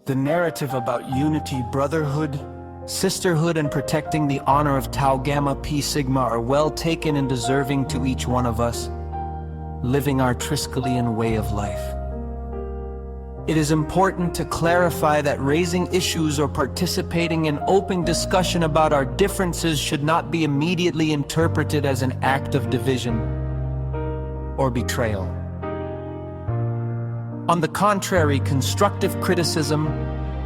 The narrative about unity, brotherhood, sisterhood, and protecting the honor of Tau Gamma Pi Sigma are well taken and deserving to each one of us, living our Triskelion way of life. It is important to clarify that raising issues or participating in open discussion about our differences should not be immediately interpreted as an act of division or betrayal. On the contrary, constructive criticism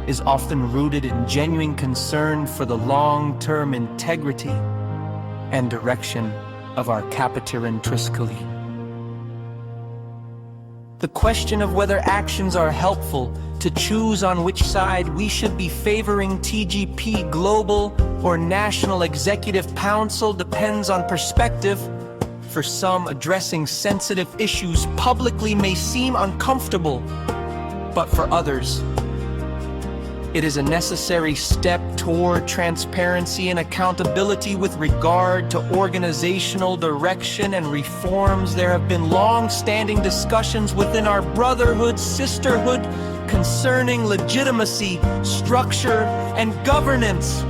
is often rooted in genuine concern for the long-term integrity and direction of our Kapatiran Triskelion. The question of whether actions are helpful to choose on which side we should be favoring TGP Global or National Executive Council depends on perspective. For some, addressing sensitive issues publicly may seem uncomfortable, but for others, it is a necessary step toward transparency and accountability with regard to organizational direction and reforms. There have been long-standing discussions within our brotherhood, sisterhood, concerning legitimacy, structure, and governance.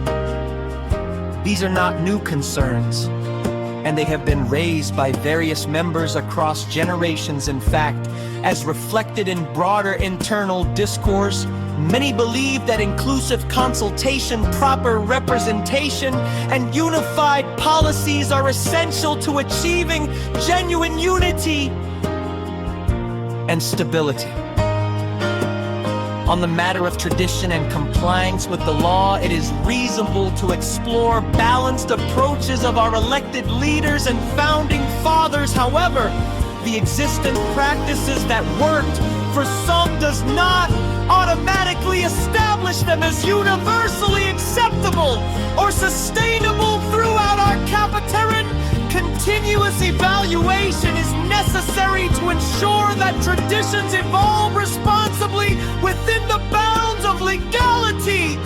These are not new concerns, and they have been raised by various members across generations. In fact, as reflected in broader internal discourse, many believe that inclusive consultation, proper representation, and unified policies are essential to achieving genuine unity and stability. On the matter of tradition and compliance with the law, it is reasonable to explore balanced approaches of our elected leaders and founding fathers. However, the existing practices that worked for some does not automatically establish them as universally acceptable or sustainable throughout our Kapatiran. Continuous evaluation is necessary to ensure that traditions evolve responsibly within the bounds of legality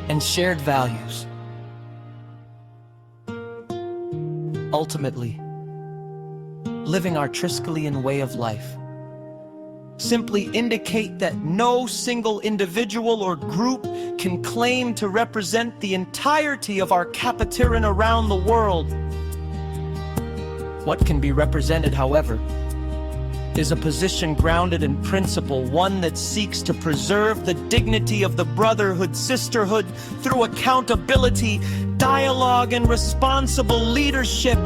and shared values. Ultimately, living our Triskelion way of life simply indicate that no single individual or group can claim to represent the entirety of our Kapatiran around the world. What can be represented, however, is a position grounded in principle, one that seeks to preserve the dignity of the brotherhood, sisterhood through accountability, dialogue, and responsible leadership.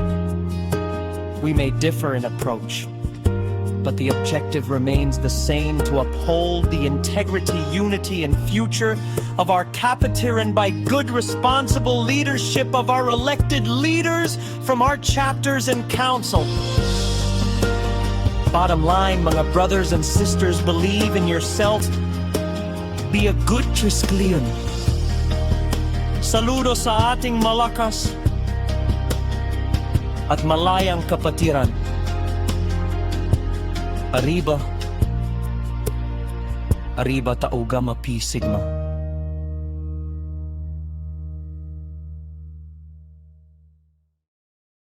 We may differ in approach, but the objective remains the same: to uphold the integrity, unity, and future of our Kapatiran by good, responsible leadership of our elected leaders from our chapters and council. Bottom line, mga brothers and sisters, believe in yourself. Be a good Triskelion. Saludo sa ating malakas at malayang Kapatiran. Arriba Tau Gamma Pi Sigma.